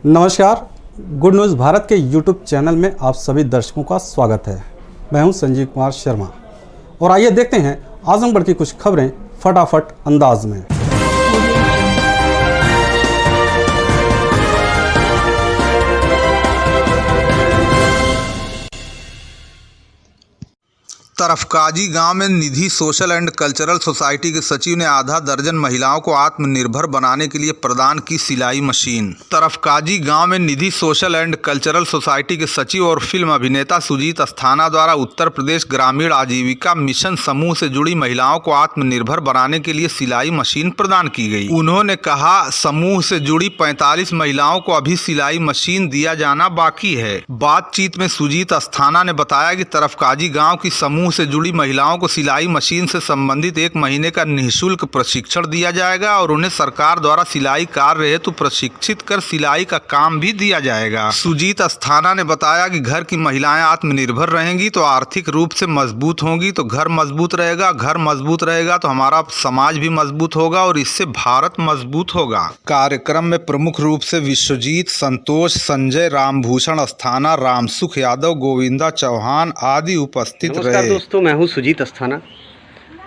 नमस्कार, good news Bharat के YouTube channel में आप सभी दर्शकों का स्वागत है। मैं हूं संजीव कुमार शर्मा और आइए देखते हैं आजमगढ़ की कुछ खबरें फटाफट अंदाज में। तरफकाजी गांव में निधि सोशल एंड कल्चरल सोसाइटी के सचिव ने आधा दर्जन महिलाओं को आत्मनिर्भर बनाने के लिए प्रदान की सिलाई मशीन। तरफकाजी गांव में निधि सोशल एंड कल्चरल सोसाइटी के सचिव और फिल्म अभिनेता सुजीत अस्थाना द्वारा उत्तर प्रदेश ग्रामीण आजीविका मिशन समूह से जुड़ी महिलाओं को आत्मनिर्भर बनाने के लिए सिलाई मशीन प्रदान की गई। उन्होंने कहा, समूह से जुड़ी 45 महिलाओं को अभी सिलाई मशीन दिया जाना बाकी है। बातचीत में सुजीत अस्थाना ने बताया कि तरफकाजी गाँव की समूह से जुड़ी महिलाओं को सिलाई मशीन से संबंधित 1 महीने का निःशुल्क प्रशिक्षण दिया जाएगा और उन्हें सरकार द्वारा सिलाई कार्य हेतु प्रशिक्षित कर सिलाई का काम भी दिया जाएगा। सुजीत अस्थाना ने बताया कि घर की महिलाएं आत्मनिर्भर रहेंगी तो आर्थिक रूप से मजबूत होंगी, तो घर मजबूत रहेगा, घर मजबूत रहेगा तो हमारा समाज भी मजबूत होगा और इससे भारत मजबूत होगा। कार्यक्रम में प्रमुख रूप से विश्वजीत, संतोष, संजय, रामभूषण अस्थाना, रामसुख यादव, गोविंदा चौहान आदि उपस्थित रहे। दोस्तों, मैं हूं सुजीत अस्थाना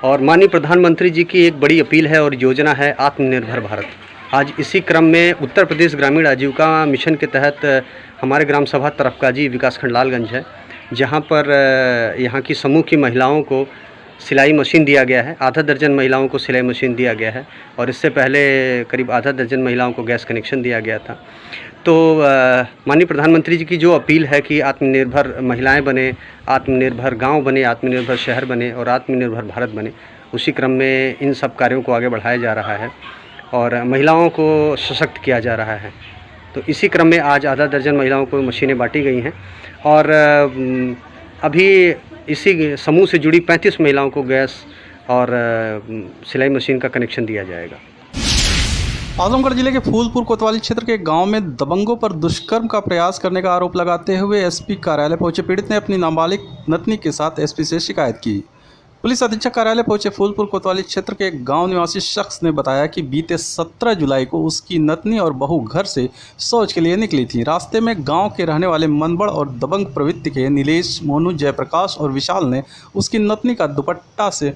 और माननीय प्रधानमंत्री जी की एक बड़ी अपील है और योजना है आत्मनिर्भर भारत। आज इसी क्रम में उत्तर प्रदेश ग्रामीण आजीविका मिशन के तहत हमारे ग्राम सभा तरफकाजी विकासखंड लालगंज है, जहां पर यहां की समूह की महिलाओं को सिलाई मशीन दिया गया है। आधा दर्जन महिलाओं को सिलाई मशीन दिया गया है और इससे पहले करीब आधा दर्जन महिलाओं को गैस कनेक्शन दिया गया था। तो माननीय प्रधानमंत्री जी की जो अपील है कि आत्मनिर्भर महिलाएं बने, आत्मनिर्भर गांव बने, आत्मनिर्भर शहर बने और आत्मनिर्भर भारत बने, उसी क्रम में इन सब कार्यों को आगे बढ़ाया जा रहा है और महिलाओं को सशक्त किया जा रहा है। तो इसी क्रम में आज आधा दर्जन महिलाओं को मशीनें बांटी गई हैं और अभी इसी समूह से जुड़ी 35 महिलाओं को गैस और सिलाई मशीन का कनेक्शन दिया जाएगा। आजमगढ़ जिले के फूलपुर कोतवाली क्षेत्र के गांव में दबंगों पर दुष्कर्म का प्रयास करने का आरोप लगाते हुए एसपी कार्यालय पहुंचे पीड़ित ने अपनी नाबालिग नतनी के साथ एसपी से शिकायत की। पुलिस अधीक्षक कार्यालय पहुंचे फूलपुर कोतवाली क्षेत्र के गांव निवासी शख्स ने बताया कि बीते 17 जुलाई को उसकी नतनी और बहू घर से शौच के लिए निकली थी। रास्ते में गांव के रहने वाले मनबड़ और दबंग प्रवृत्ति के नीलेश, मोनू, जयप्रकाश और विशाल ने उसकी नतनी का दुपट्टा से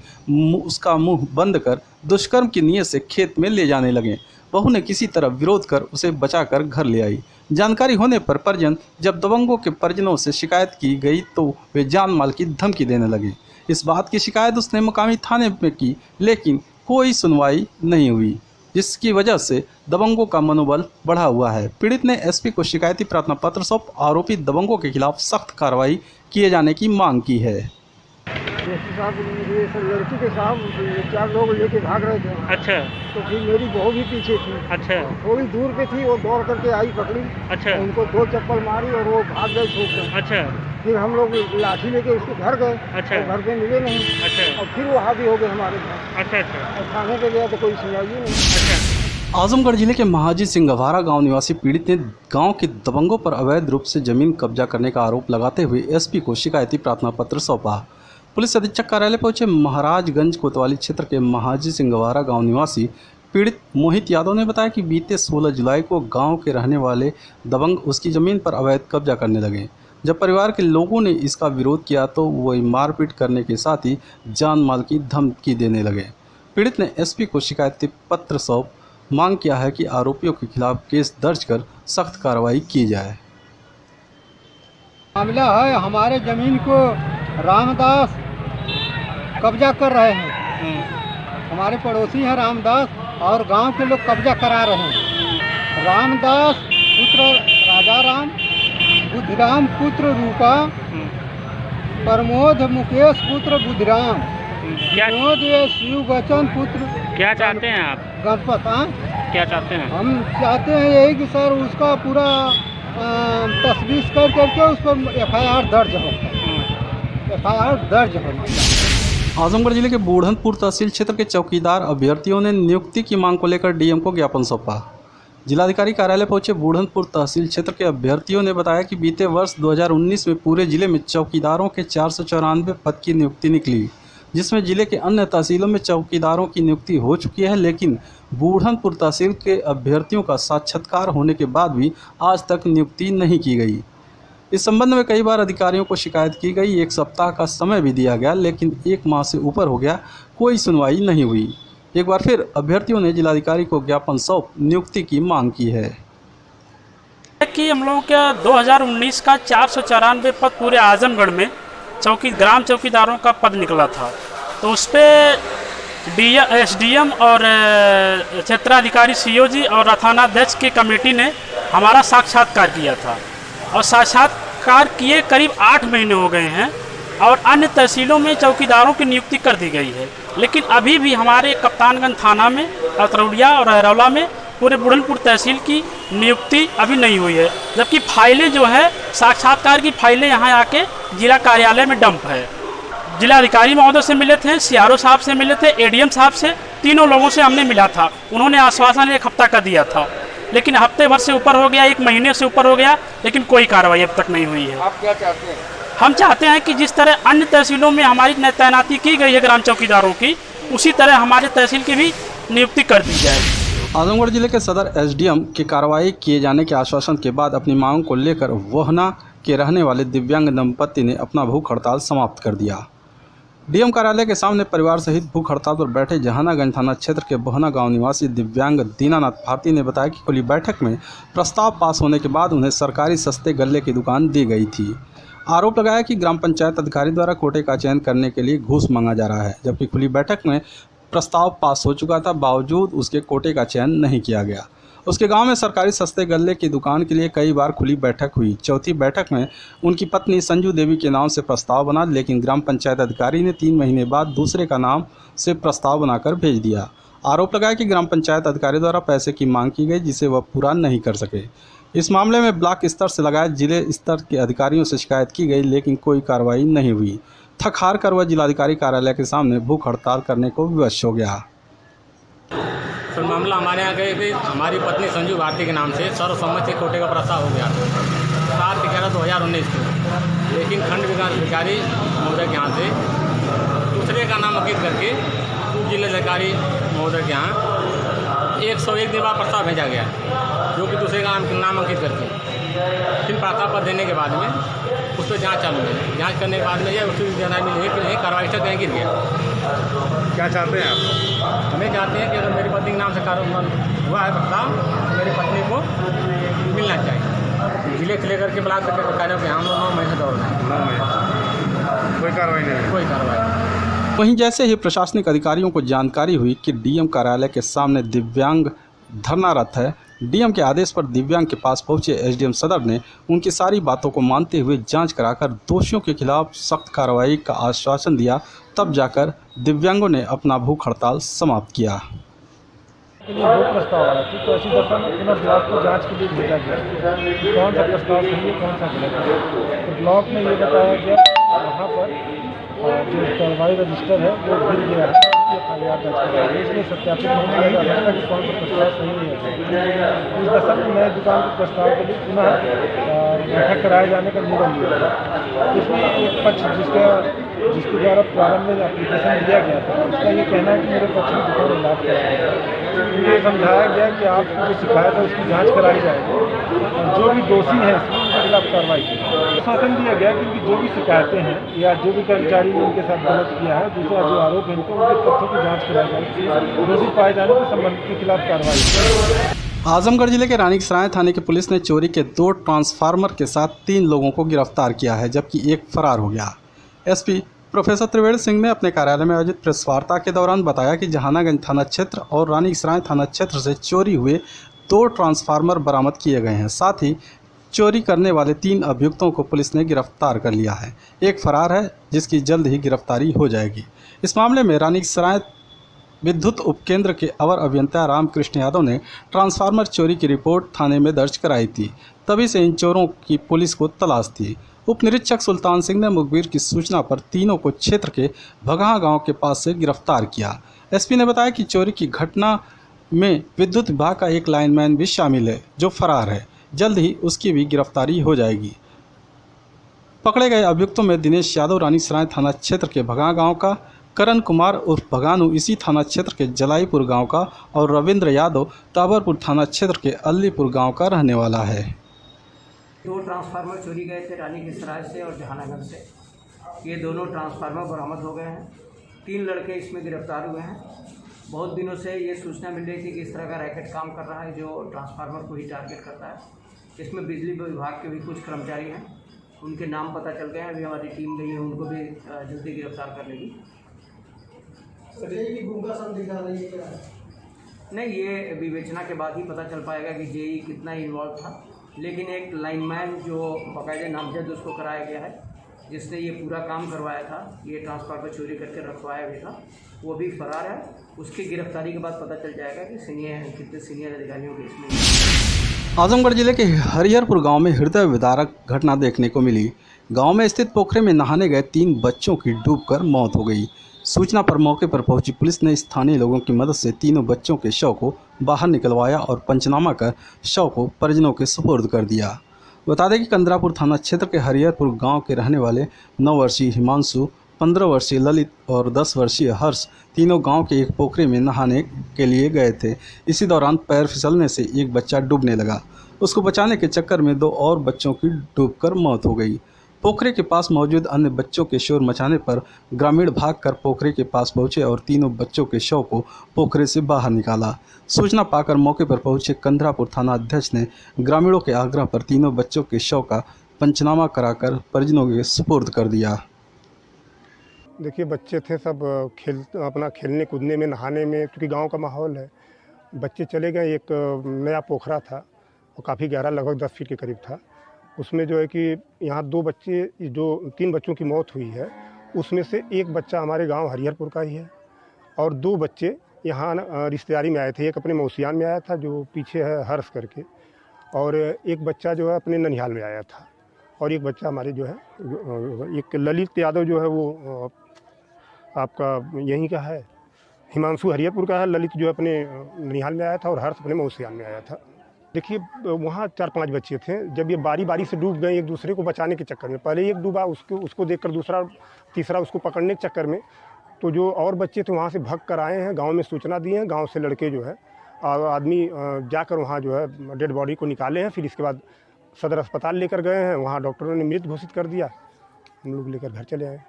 उसका मुंह बंद कर दुष्कर्म की नीयत से खेत में ले जाने लगे। बहू ने किसी तरह विरोध कर उसे बचाकर घर ले आई। जानकारी होने पर परिजन जब दबंगों के परिजनों से शिकायत की गई तो वे जान माल की धमकी देने लगे। इस बात की शिकायत उसने मुकामी थाने में की, लेकिन कोई सुनवाई नहीं हुई, जिसकी वजह से दबंगों का मनोबल बढ़ा हुआ है। पीड़ित ने एसपी को शिकायती प्रार्थना पत्र सौंप आरोपी दबंगों के खिलाफ सख्त कार्रवाई किए जाने की मांग की है। साहब, लड़की के साथ 4 लोग लेके भाग रहे थे। अच्छा। तो फिर मेरी बहू भी पीछे थी। अच्छा। थोड़ी दूर पे थी, वो दौड़ करके आई, पकड़ी। अच्छा। उनको 2 चप्पल मारी और वो भाग गए छोड़कर। अच्छा। फिर हम लोग लाठी लेके उसके घर गए। अच्छा। घर पे मिले नहीं। अच्छा। और फिर वो हावी हो गए हमारे घर। अच्छा। अच्छा। और थाने पे गया तो कोई सुनवाई नहीं। अच्छा। आजमगढ़ जिले के महाजी सिंगवारा गांव निवासी पीड़ित ने गांव के दबंगों पर अवैध रूप से जमीन कब्जा करने का आरोप लगाते हुए एसपी को शिकायती प्रार्थना पत्र सौंपा। पुलिस अधीक्षक कार्यालय पहुंचे महाराजगंज कोतवाली क्षेत्र के महाजी सिंगवारा गांव निवासी पीड़ित मोहित यादव ने बताया कि बीते 16 जुलाई को गांव के रहने वाले दबंग उसकी ज़मीन पर अवैध कब्जा करने लगे। जब परिवार के लोगों ने इसका विरोध किया तो वही मारपीट करने के साथ ही जान माल की धमकी देने लगे। पीड़ित ने एसपी को शिकायती पत्र सौंप मांग किया है कि आरोपियों के खिलाफ केस दर्ज कर सख्त कार्रवाई की जाए। मामला है, हमारे जमीन को रामदास कब्जा कर रहे हैं। हमारे पड़ोसी हैं रामदास और गांव के लोग कब्जा करा रहे हैं। रामदास पुत्र राजा राम, बुद्धिराम पुत्र रूपा, प्रमोद मुकेश पुत्र बुद्धिराम, विनोद शिव बचन पुत्र। क्या चाहते हैं आप? गणपत। क्या चाहते हैं? हम चाहते हैं यही कि सर उसका पूरा तस्दीश करके उस पर FIR दर्ज हो। FIR दर्ज हो। आजमगढ़ जिले के बूढ़नपुर तहसील क्षेत्र के चौकीदार अभ्यर्थियों ने नियुक्ति की मांग को लेकर डीएम को ज्ञापन सौंपा। जिलाधिकारी कार्यालय पहुंचे बूढ़नपुर तहसील क्षेत्र के अभ्यर्थियों ने बताया कि बीते वर्ष 2019 में पूरे जिले में चौकीदारों के 494 पद की नियुक्ति निकली, जिसमें जिले के अन्य तहसीलों में चौकीदारों की नियुक्ति हो चुकी है, लेकिन बूढ़नपुर तहसील के अभ्यर्थियों का साक्षात्कार होने के बाद भी आज तक नियुक्ति नहीं की गई। इस संबंध में कई बार अधिकारियों को शिकायत की गई, 1 सप्ताह का समय भी दिया गया, लेकिन 1 माह से ऊपर हो गया, कोई सुनवाई नहीं हुई। एक बार फिर अभ्यर्थियों ने जिलाधिकारी को ज्ञापन सौंप नियुक्ति की मांग की है कि हम लोगों का 2019 का 494 पद पूरे आजमगढ़ में ग्राम चौकीदारों का पद निकला था। तो उस पर एसडीएम और क्षेत्राधिकारी सीओजी और थानाध्यक्ष की कमेटी ने हमारा साक्षात्कार किया था और साक्षात्कार किए करीब 8 महीने हो गए हैं और अन्य तहसीलों में चौकीदारों की नियुक्ति कर दी गई है, लेकिन अभी भी हमारे कप्तानगंज थाना में, अतरौलिया और अहरौला में पूरे बूढ़नपुर तहसील की नियुक्ति अभी नहीं हुई है, जबकि फाइलें जो है साक्षात्कार की फाइलें यहाँ आके जिला कार्यालय में डंप है। जिलाधिकारी महोदय से मिले थे, सीआरओ साहब से मिले थे, एडीएम साहब से, तीनों लोगों से हमने मिला था। उन्होंने आश्वासन 1 हफ्ता का दिया था, लेकिन हफ्ते भर से ऊपर हो गया, 1 महीने से ऊपर हो गया, लेकिन कोई कार्रवाई अब तक नहीं हुई है। आप क्या चाहते हैं? हम चाहते हैं कि जिस तरह अन्य तहसीलों में हमारी तैनाती की गई है ग्राम चौकीदारों की, उसी तरह हमारे तहसील की भी नियुक्ति कर दी जाए। आजमगढ़ जिले के सदर एसडीएम की कार्रवाई किए जाने के आश्वासन के बाद अपनी मांग को लेकर वोहना के रहने वाले दिव्यांग दंपति ने अपना भूख हड़ताल समाप्त कर दिया। डीएम कार्यालय के सामने परिवार सहित भूख हड़ताल पर बैठे जहानागंज थाना क्षेत्र के बोहना गांव निवासी दिव्यांग दीनानाथ भारती ने बताया कि खुली बैठक में प्रस्ताव पास होने के बाद उन्हें सरकारी सस्ते गल्ले की दुकान दी गई थी। आरोप लगाया कि ग्राम पंचायत अधिकारी द्वारा कोटे का चयन करने के लिए घूस मांगा जा रहा है, जबकि खुली बैठक में प्रस्ताव पास हो चुका था, बावजूद उसके कोटे का चयन नहीं किया गया। उसके गांव में सरकारी सस्ते गल्ले की दुकान के लिए कई बार खुली बैठक हुई। चौथी बैठक में उनकी पत्नी संजू देवी के नाम से प्रस्ताव बना, लेकिन ग्राम पंचायत अधिकारी ने 3 महीने बाद दूसरे का नाम से प्रस्ताव बनाकर भेज दिया। आरोप लगाया कि ग्राम पंचायत अधिकारी द्वारा पैसे की मांग की गई, जिसे वह पूरा नहीं कर सके। इस मामले में ब्लॉक स्तर से लगाए जिले स्तर के अधिकारियों से शिकायत की गई, लेकिन कोई कार्रवाई नहीं हुई। थक हार कर वह जिलाधिकारी कार्यालय के सामने भूख हड़ताल करने को विवश हो गया। सर मामला हमारे यहाँ गए थे, हमारी पत्नी संजू भारती के नाम से सर्वसम्मति से कोटे का प्रस्ताव हो गया 7/11/2019 को, लेकिन खंड विकास अधिकारी महोदय के यहाँ से दूसरे का नाम अंकित करके जिलाधिकारी महोदय के यहाँ 101 दिन बाद प्रस्ताव भेजा गया, जो कि दूसरे का नाम अंकित करके फिर प्रस्ताव पर देने के बाद में उस पर जाँच चालू है। जाँच करने के बाद में यह उसकी जानकारी मिली है कि नहीं कार्रवाई से कहीं गिर गया। क्या चाहते हैं आप? हमें चाहते हैं कि अगर मेरी पत्नी के नाम से कारोबार हुआ है प्रस्ताव, तो मेरी पत्नी को मिलना चाहिए। जिले से लेकर के ब्लॉक तक के अधिकारियों के हम 9 महीने दौड़ रहे हैं, कोई कार्रवाई नहीं? कोई कार्रवाई। वहीं जैसे ही प्रशासनिक अधिकारियों को जानकारी हुई कि डीएम कार्यालय के सामने दिव्यांग धरनारत है, डीएम के आदेश पर दिव्यांग के पास पहुंचे एसडीएम सदर ने उनकी सारी बातों को मानते हुए जांच कराकर दोषियों के खिलाफ सख्त कार्रवाई का आश्वासन दिया। तब जाकर दिव्यांगों ने अपना भूख हड़ताल समाप्त किया। के लिए 2 प्रस्ताव आए थे, तो ऐसी दफा में पुनः ब्लॉक को जांच के लिए भेजा गया कि कौन सा प्रस्ताव सही है, कौन सा गलत है। तो ब्लॉक में ये बताया गया वहाँ पर जो कार्रवाई रजिस्टर है वो गिर गया है, FIR दर्ज कराया गया, इसलिए सत्यापित नहीं किया जा सकता कि कौन सा प्रस्ताव सही है। इस दशा में नए दुकान के प्रस्ताव के लिए पुनः बैठक कराए जाने का निर्णय लिया गया। इसमें एक पक्ष जिसके द्वारा प्रारंभ में एप्लीकेशन दिया गया था, उसका ये कहना है कि मेरे पक्ष में दुकान इलाज कराया गया। ये समझाया गया कि आपको जो शिकायत है उसकी जांच कराई जाएगी और जो भी दोषी हैं उनके खिलाफ कार्रवाई की। आश्वासन दिया गया कि जो भी शिकायतें हैं या जो भी कर्मचारी ने उनके साथ गलत किया है, दूसरा जो आरोप है उनको उनके तथ्यों की जाँच कराई जाएगी, दोषी पाए जाने पर संबंधित के खिलाफ कार्रवाई की। आजमगढ़ जिले के रानीसराय थाने की पुलिस ने चोरी के 2 ट्रांसफार्मर के साथ 3 लोगों को गिरफ्तार किया है, जबकि एक फरार हो गया। एसपी प्रोफेसर त्रिवेणी सिंह ने अपने कार्यालय में आयोजित प्रेस वार्ता के दौरान बताया कि जहानागंज थाना क्षेत्र और रानीसराय थाना क्षेत्र से चोरी हुए 2 ट्रांसफार्मर बरामद किए गए हैं। साथ ही चोरी करने वाले 3 अभियुक्तों को पुलिस ने गिरफ्तार कर लिया है। एक फरार है, जिसकी जल्द ही गिरफ्तारी हो जाएगी। इस मामले में रानीसराय विद्युत उपकेंद्र के अवर अभियंता रामकृष्ण यादव ने ट्रांसफार्मर चोरी की रिपोर्ट थाने में दर्ज कराई थी, तभी से इन चोरों की पुलिस को तलाश थी। उप निरीक्षक सुल्तान सिंह ने मुखबिर की सूचना पर तीनों को क्षेत्र के भगहा गांव के पास से गिरफ्तार किया। एसपी ने बताया कि चोरी की घटना में विद्युत विभाग का एक लाइनमैन भी शामिल है, जो फरार है। जल्द ही उसकी भी गिरफ्तारी हो जाएगी। पकड़े गए अभियुक्तों में दिनेश यादव रानीसराय थाना क्षेत्र के भगहा गांव का, करण कुमार उर्फ भगानू इसी थाना क्षेत्र के जलाईपुर गांव का और रविंद्र यादव ताबरपुर थाना क्षेत्र के अल्लीपुर गांव का रहने वाला है। 2 ट्रांसफार्मर चोरी गए थे रानी की सराय से और जहानागढ़ से। ये दोनों ट्रांसफार्मर बरामद हो गए हैं। 3 लड़के इसमें गिरफ्तार हुए हैं। बहुत दिनों से ये सूचना मिल रही थी कि इस तरह का रैकेट काम कर रहा है जो ट्रांसफार्मर को ही टारगेट करता है। इसमें बिजली विभाग के भी कुछ कर्मचारी हैं, उनके नाम पता चल गए हैं। अभी हमारी टीम गई है उनको भी जल्दी गिरफ्तार कर लेगी। नहीं, ये विवेचना के बाद ही पता चल पाएगा कि जेई कितना इन्वॉल्व था, लेकिन एक लाइनमैन जो बाकायदे नामजद उसको कराया गया है, जिसने ये पूरा काम करवाया था, ये ट्रांसफार्मर चोरी करके रखवाया भी था, वो भी फरार है। उसकी गिरफ्तारी के बाद पता चल जाएगा कि कितने सीनियर अधिकारियों के इसमें। आजमगढ़ जिले के हरिहरपुर गांव में हृदय विदारक घटना देखने को मिली। गांव में स्थित पोखरे में नहाने गए 3 बच्चों की डूबकर मौत हो गई। सूचना पर मौके पर पहुंची पुलिस ने स्थानीय लोगों की मदद से तीनों बच्चों के शव को बाहर निकलवाया और पंचनामा कर शव को परिजनों के सुपुर्द कर दिया। बता दें कि कंदरापुर थाना क्षेत्र के हरिहरपुर गांव के रहने वाले 9 वर्षीय हिमांशु, 15 वर्षीय ललित और 10 वर्षीय हर्ष तीनों गांव के एक पोखरे में नहाने के लिए गए थे। इसी दौरान पैर फिसलने से एक बच्चा डूबने लगा। उसको बचाने के चक्कर में 2 और बच्चों की डूबकर मौत हो गई। पोखरे के पास मौजूद अन्य बच्चों के शोर मचाने पर ग्रामीण भागकर पोखरे के पास पहुंचे और तीनों बच्चों के शव को पोखरे से बाहर निकाला। सूचना पाकर मौके पर पहुंचे कंदरापुर थाना अध्यक्ष ने ग्रामीणों के आग्रह पर तीनों बच्चों के शव का पंचनामा कराकर परिजनों के सुपुर्द कर दिया। देखिए, बच्चे थे सब अपना खेलने कूदने में, नहाने में, क्योंकि गांव का माहौल है। बच्चे चले गए। एक नया पोखरा था, वो काफ़ी गहरा, लगभग 10 फीट के करीब था। उसमें जो है कि यहाँ 2 बच्चे, जो 3 बच्चों की मौत हुई है, उसमें से एक बच्चा हमारे गांव हरिहरपुर का ही है और 2 बच्चे यहाँ रिश्तेदारी में आए थे। एक अपने मौसियान में आया था जो पीछे है हर्ष करके, और एक बच्चा जो है अपने ननिहाल में आया था, और एक बच्चा हमारे जो है एक ललित यादव जो है वो आपका यहीं का है, हिमांशु हरिहरपुर का है। ललित जो अपने ननिहाल में आया था और हर्ष अपने मौसियान में आया था। देखिए, वहाँ 4-5 बच्चे थे। जब ये बारी बारी से डूब गए एक दूसरे को बचाने के चक्कर में, पहले एक डूबा, उसको देखकर दूसरा, तीसरा उसको पकड़ने के चक्कर में, तो जो और बच्चे थे वहाँ से भाग कर आए हैं, गांव में सूचना दी है। गांव से लड़के जो है आदमी जाकर वहाँ जो है डेड बॉडी को निकाले हैं। फिर इसके बाद सदर अस्पताल लेकर गए हैं, वहाँ डॉक्टरों ने मृत घोषित कर दिया। हम लोग लेकर घर चले आए।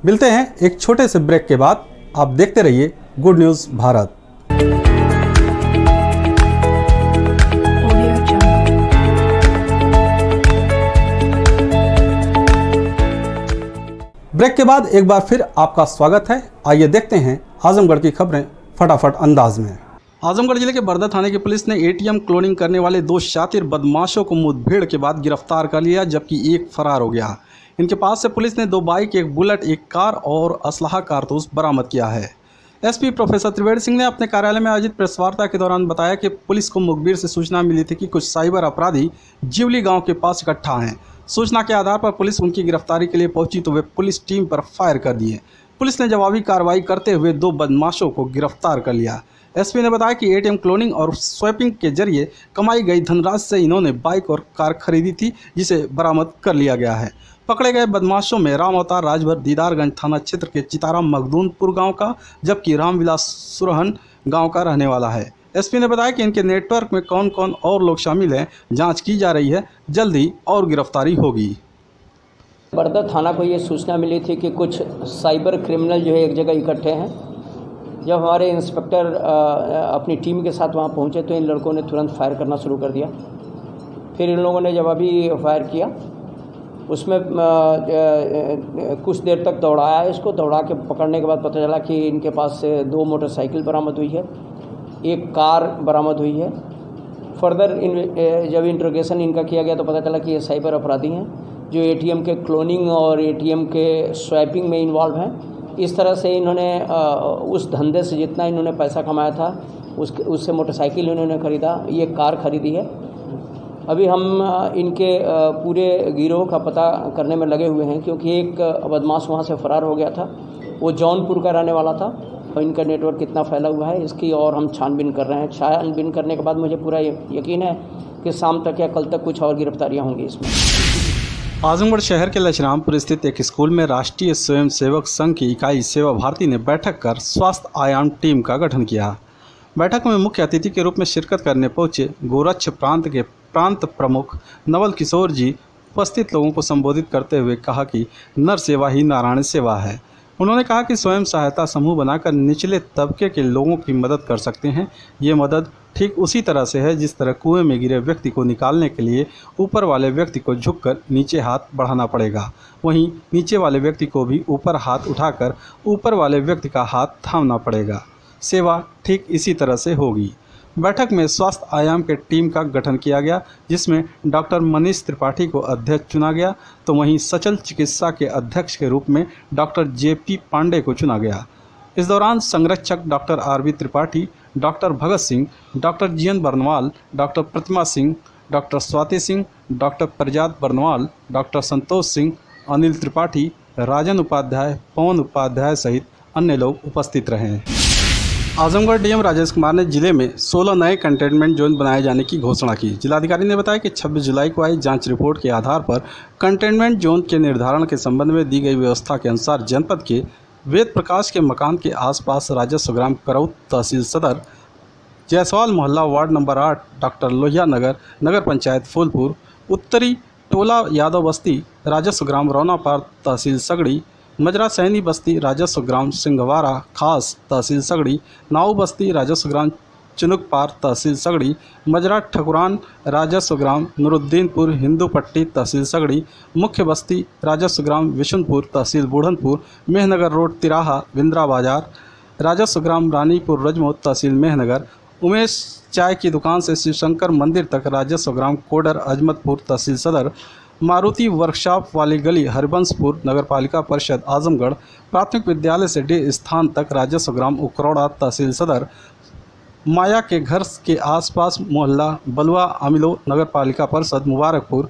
मिलते हैं एक छोटे से ब्रेक के बाद। आप देखते रहिए गुड न्यूज़ भारत। ब्रेक के बाद एक बार फिर आपका स्वागत है। आइए देखते हैं आजमगढ़ की खबरें फटाफट अंदाज में। आजमगढ़ जिले के बरदा थाने की पुलिस ने एटीएम क्लोनिंग करने वाले 2 शातिर बदमाशों को मुठभेड़ के बाद गिरफ्तार कर लिया, जबकि एक फरार हो गया। इनके पास से पुलिस ने 2 बाइक, 1 बुलेट, 1 कार और असलाहा कारतूस बरामद किया है। एसपी प्रोफेसर त्रिवेणी सिंह ने अपने कार्यालय में आयोजित प्रेस वार्ता के दौरान बताया कि पुलिस को मुखबिर से सूचना मिली थी कि कुछ साइबर अपराधी जिवली गांव के पास इकट्ठा हैं। सूचना के आधार पर पुलिस उनकी गिरफ्तारी के लिए पहुंची तो वे पुलिस टीम पर फायर कर दिए। पुलिस ने जवाबी कार्रवाई करते हुए 2 बदमाशों को गिरफ्तार कर लिया। एसपी ने बताया कि एटीएम क्लोनिंग और स्वैपिंग के जरिए कमाई गई धनराशि से इन्होंने बाइक और कार खरीदी थी, जिसे बरामद कर लिया गया है। पकड़े गए बदमाशों में राम अवतार राजभर दीदारगंज थाना क्षेत्र के चिताराम मखदूमपुर गांव का, जबकि रामविलास सुरहन गांव का रहने वाला है। एसपी ने बताया कि इनके नेटवर्क में कौन कौन और लोग शामिल हैं, जांच की जा रही है, जल्द ही और गिरफ्तारी होगी। बरदा थाना को ये सूचना मिली थी कि कुछ साइबर क्रिमिनल जो है एक जगह इकट्ठे हैं। जब हमारे इंस्पेक्टर अपनी टीम के साथ वहाँ पहुँचे तो इन लड़कों ने तुरंत फायर करना शुरू कर दिया। फिर इन लोगों ने जवाबी फायर किया। उसमें कुछ देर तक दौड़ाया। इसको दौड़ा के पकड़ने के बाद पता चला कि इनके पास से 2 मोटरसाइकिल बरामद हुई है, 1 कार बरामद हुई है। फर्दर जब इंट्रोगेशन इनका किया गया तो पता चला कि ये साइबर अपराधी हैं जो एटीएम के क्लोनिंग और एटीएम के स्वैपिंग में इन्वॉल्व हैं। इस तरह से इन्होंने उस धंधे से जितना इन्होंने पैसा कमाया था उससे मोटरसाइकिल इन्होंने ख़रीदा, ये कार ख़रीदी है। अभी हम इनके पूरे गिरोह का पता करने में लगे हुए हैं, क्योंकि एक बदमाश वहाँ से फ़रार हो गया था। वो जौनपुर का रहने वाला था और इनका नेटवर्क कितना फैला हुआ है इसकी और हम छानबीन कर रहे हैं। छानबीन करने के बाद मुझे पूरा यकीन है कि शाम तक या कल तक कुछ और गिरफ्तारियाँ होंगी इसमें। आजमगढ़ शहर के लछरामपुर स्थित एक स्कूल में राष्ट्रीय स्वयंसेवक संघ की इकाई सेवा भारती ने बैठक कर स्वास्थ्य आयाम टीम का गठन किया। बैठक में मुख्य अतिथि के रूप में शिरकत करने पहुंचे गोरक्ष प्रांत के प्रांत प्रमुख नवल किशोर जी उपस्थित लोगों को संबोधित करते हुए कहा कि नर सेवा ही नारायण सेवा है। उन्होंने कहा कि स्वयं सहायता समूह बनाकर निचले तबके के लोगों की मदद कर सकते हैं। ये मदद ठीक उसी तरह से है जिस तरह कुएं में गिरे व्यक्ति को निकालने के लिए ऊपर वाले व्यक्ति को झुककर नीचे हाथ बढ़ाना पड़ेगा, वहीं नीचे वाले व्यक्ति को भी ऊपर हाथ उठाकर ऊपर वाले व्यक्ति का हाथ थामना पड़ेगा। सेवा ठीक इसी तरह से होगी। बैठक में स्वास्थ्य आयाम के टीम का गठन किया गया, जिसमें डॉक्टर मनीष त्रिपाठी को अध्यक्ष चुना गया, तो वहीं सचल चिकित्सा के अध्यक्ष के रूप में डॉक्टर जेपी पांडे को चुना गया। इस दौरान संरक्षक doctor R B Tripathi, doctor Bhagat Singh, doctor G N Barnwal, doctor Pratima Singh, doctor Swati Singh, doctor Prajat Barnwal, doctor Santosh Singh, Anil Tripathi, Rajan Upadhyay, Pawan Upadhyay सहित अन्य लोग उपस्थित रहे। आजमगढ़ डीएम राजेश कुमार ने जिले में 16 नए कंटेनमेंट जोन बनाए जाने की घोषणा की। जिलाधिकारी ने बताया कि 26 जुलाई को आई जांच रिपोर्ट के आधार पर कंटेनमेंट जोन के निर्धारण के संबंध में दी गई व्यवस्था के अनुसार जनपद के वेद प्रकाश के मकान के आसपास राजस्व ग्राम करौत तहसील सदर, जायसवाल मोहल्ला ward number 8 doctor Lohia Nagar, नगर पंचायत फूलपुर, उत्तरी टोला यादव बस्ती राजस्व ग्राम रौनापार तहसील सगड़ी, मजरा सैनी बस्ती राजस्व ग्राम सिंघवारा खास तहसील सगड़ी, नाऊ बस्ती राजस्व ग्राम चुनुकपार तहसील सगड़ी, मजरा ठकुरान राजस्व ग्राम नूरुद्दीनपुर हिंदू पट्टी तहसील सगड़ी, मुख्य बस्ती राजस्व ग्राम विशुनपुर तहसील बूढ़नपुर, मेहनगर रोड तिराहा बिंद्रा बाजार राजस्व ग्राम रानीपुर रजमोत तहसील मेहनगर, उमेश चाय की दुकान से शिवशंकर मंदिर तक राजस्व ग्राम कोडर अजमतपुर तहसील सदर, मारुति वर्कशॉप वाली गली हरिबंशपुर नगरपालिका परिषद आजमगढ़, प्राथमिक विद्यालय से डे स्थान तक राजस्व ग्राम उकरौड़ा तहसील सदर, माया के घर के आसपास मोहल्ला बलुआ अमिलो नगरपालिका परिषद मुबारकपुर,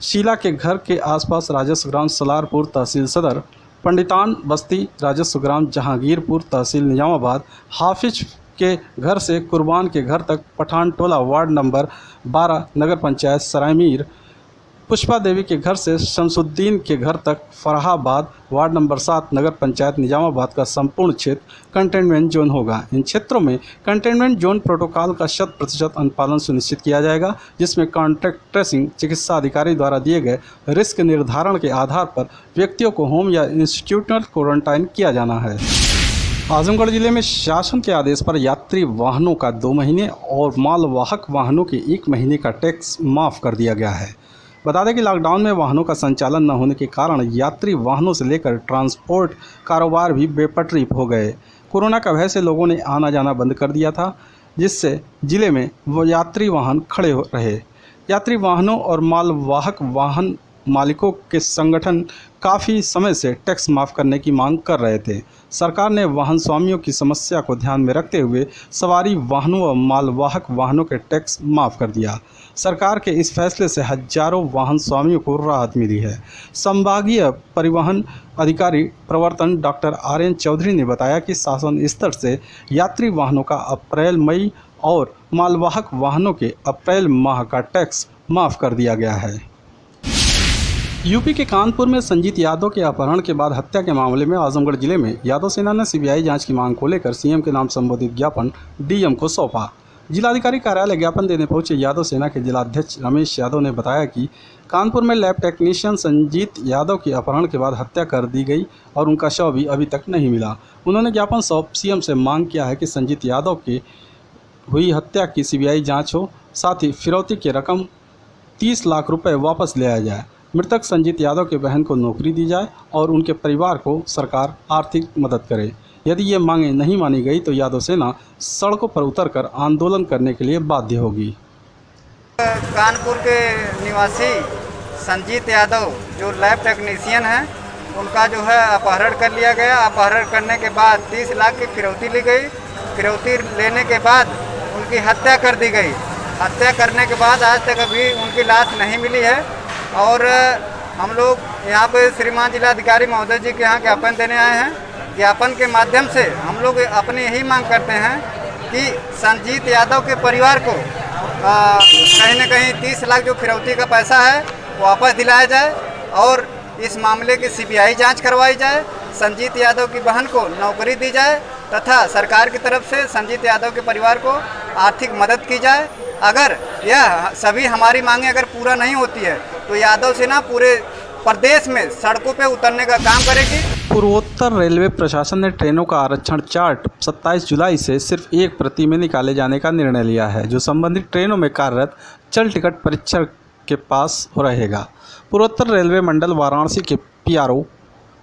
शीला के घर के आसपास राजस्व ग्राम सलारपुर तहसील सदर, पंडितान बस्ती राजस्व ग्राम जहांगीरपुर तहसील निजामाबाद, हाफिज के घर से कुर्बान के घर तक पठान टोला वार्ड नंबर 12 नगर पंचायत सरायमीर, पुष्पा देवी के घर से शमसुद्दीन के घर तक फराहाबाद वार्ड नंबर 7 नगर पंचायत निजामाबाद का संपूर्ण क्षेत्र कंटेनमेंट जोन होगा। इन क्षेत्रों में कंटेनमेंट जोन प्रोटोकॉल का 100% अनुपालन सुनिश्चित किया जाएगा, जिसमें कॉन्टैक्ट ट्रेसिंग चिकित्सा अधिकारी द्वारा दिए गए रिस्क निर्धारण के आधार पर व्यक्तियों को होम या इंस्टीट्यूशनल क्वारंटाइन किया जाना है। आजमगढ़ जिले में शासन के आदेश पर यात्री वाहनों का 2 महीने और मालवाहक वाहनों के 1 महीने का टैक्स माफ़ कर दिया गया है। बता दें कि लॉकडाउन में वाहनों का संचालन न होने के कारण यात्री वाहनों से लेकर ट्रांसपोर्ट कारोबार भी बेपटरी हो गए। कोरोना का भय से लोगों ने आना जाना बंद कर दिया था, जिससे जिले में वो यात्री वाहन खड़े रहे। यात्री वाहनों और मालवाहक वाहन मालिकों के संगठन काफ़ी समय से टैक्स माफ़ करने की मांग कर रहे थे। सरकार ने वाहन स्वामियों की समस्या को ध्यान में रखते हुए सवारी वाहनों व मालवाहक वाहनों के टैक्स माफ़ कर दिया। सरकार के इस फैसले से हजारों वाहन स्वामियों को राहत मिली है। संभागीय परिवहन अधिकारी प्रवर्तन डॉक्टर आर्यन चौधरी ने बताया कि शासन स्तर से यात्री वाहनों का अप्रैल मई और मालवाहक वाहनों के अप्रैल माह का टैक्स माफ़ कर दिया गया है। यूपी के कानपुर में संजीत यादव के अपहरण के बाद हत्या के मामले में आजमगढ़ जिले में यादव सेना ने सीबीआई जांच की मांग को लेकर सीएम के नाम संबोधित ज्ञापन डीएम को सौंपा। जिलाधिकारी कार्यालय ज्ञापन देने पहुंचे यादव सेना के जिलाध्यक्ष रमेश यादव ने बताया कि कानपुर में लैब टेक्नीशियन संजीत यादव के अपहरण के बाद हत्या कर दी गई और उनका शव भी अभी तक नहीं मिला। उन्होंने ज्ञापन सौंप सीएम से मांग किया है कि संजीत यादव की हुई हत्या की सीबीआई जाँच हो, साथ ही फिरौती की रकम 30 लाख रुपये वापस लिया जाए। मृतक संजीत यादव के बहन को नौकरी दी जाए और उनके परिवार को सरकार आर्थिक मदद करे। यदि ये मांगें नहीं मानी गई तो यादव सेना सड़कों पर उतरकर आंदोलन करने के लिए बाध्य होगी। कानपुर के निवासी संजीत यादव जो लैब टेक्नीशियन हैं, उनका जो है अपहरण कर लिया गया। अपहरण करने के बाद 30 लाख की फिरौती ली गई। फिरौती लेने के बाद उनकी हत्या कर दी गई। हत्या करने के बाद आज तक अभी उनकी लाश नहीं मिली है और हम लोग यहाँ पे श्रीमान जिलाधिकारी महोदय जी के यहाँ ज्ञापन देने आए हैं। ज्ञापन के माध्यम से हम लोग अपनी यही मांग करते हैं कि संजीत यादव के परिवार को कहीं न कहीं 30 लाख जो फिरौती का पैसा है वापस दिलाया जाए और इस मामले की सीबीआई जांच करवाई जाए, संजीत यादव की बहन को नौकरी दी जाए तथा सरकार की तरफ से संजीत यादव के परिवार को आर्थिक मदद की जाए। अगर यह सभी हमारी मांगें अगर पूरा नहीं होती है तो यादव सेना पूरे प्रदेश में सड़कों पे उतरने का काम करेगी। पूर्वोत्तर रेलवे प्रशासन ने ट्रेनों का आरक्षण चार्ट 27 जुलाई से सिर्फ एक प्रति में निकाले जाने का निर्णय लिया है, जो संबंधित ट्रेनों में कार्यरत चल टिकट परीक्षक के पास रहेगा। पूर्वोत्तर रेलवे मंडल वाराणसी के पीआरओ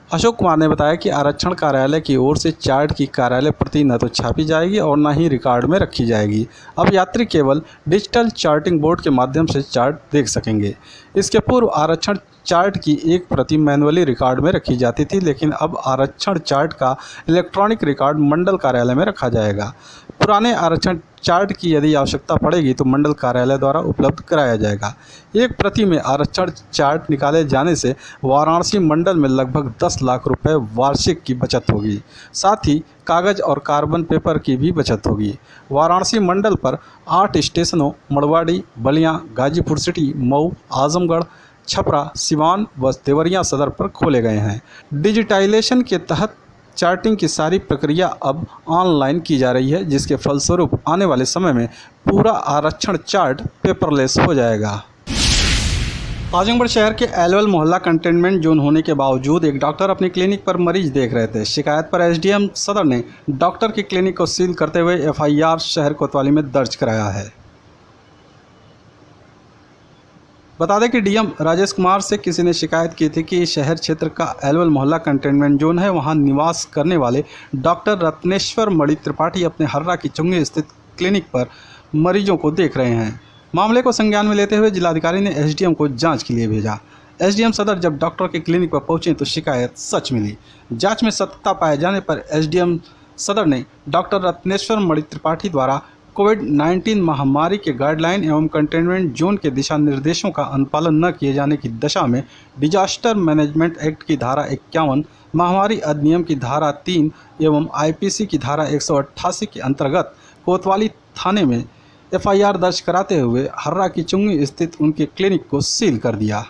अशोक कुमार ने बताया कि आरक्षण कार्यालय की ओर से चार्ट की कार्यालय प्रति न तो छापी जाएगी और न ही रिकॉर्ड में रखी जाएगी। अब यात्री केवल डिजिटल चार्टिंग बोर्ड के माध्यम से चार्ट देख सकेंगे। इसके पूर्व आरक्षण चार्ट की एक प्रति मैनुअली रिकॉर्ड में रखी जाती थी, लेकिन अब आरक्षण चार्ट का इलेक्ट्रॉनिक रिकॉर्ड मंडल कार्यालय में रखा जाएगा। पुराने आरक्षण चार्ट की यदि आवश्यकता पड़ेगी तो मंडल कार्यालय द्वारा उपलब्ध कराया जाएगा। एक प्रति में आरक्षण चार्ट निकाले जाने से वाराणसी मंडल में लगभग 10 लाख रुपए वार्षिक की बचत होगी। साथ ही कागज़ और कार्बन पेपर की भी बचत होगी। वाराणसी मंडल पर 8 स्टेशनों मड़वाड़ी, बलिया, गाजीपुर सिटी, मऊ, आजमगढ़, छपरा, सिवान व देवरिया सदर पर खोले गए हैं। डिजिटाइजेशन के तहत चार्टिंग की सारी प्रक्रिया अब ऑनलाइन की जा रही है, जिसके फलस्वरूप आने वाले समय में पूरा आरक्षण चार्ट पेपरलेस हो जाएगा। आजमगढ़ शहर के एलवल मोहल्ला कंटेनमेंट जोन होने के बावजूद एक डॉक्टर अपनी क्लिनिक पर मरीज देख रहे थे। शिकायत पर एसडीएम सदर ने डॉक्टर की क्लिनिक को सील करते हुए एफआईआर शहर कोतवाली में दर्ज कराया है। बता दें कि डीएम राजेश कुमार से किसी ने शिकायत की थी कि शहर क्षेत्र का एलवल मोहल्ला कंटेनमेंट जोन है, वहां निवास करने वाले डॉक्टर रत्नेश्वर मणि त्रिपाठी अपने हर्रा की चुंगी स्थित क्लिनिक पर मरीजों को देख रहे हैं। मामले को संज्ञान में लेते हुए जिलाधिकारी ने एसडीएम को जांच के लिए भेजा। एसडीएम सदर जब डॉक्टर के क्लिनिक पर पहुंचे तो शिकायत सच मिली। जाँच में सत्यता पाए जाने पर एसडीएम सदर ने डॉक्टर रत्नेश्वर मणि त्रिपाठी द्वारा कोविड-19 महामारी के गाइडलाइन एवं कंटेनमेंट जोन के दिशा निर्देशों का अनुपालन न किए जाने की दशा में डिजास्टर मैनेजमेंट एक्ट की धारा 51, महामारी अधिनियम की धारा 3 एवं आईपीसी की धारा 188 के अंतर्गत कोतवाली थाने में एफआईआर दर्ज कराते हुए हर्रा की चुंगी स्थित उनके क्लिनिक को सील कर दिया।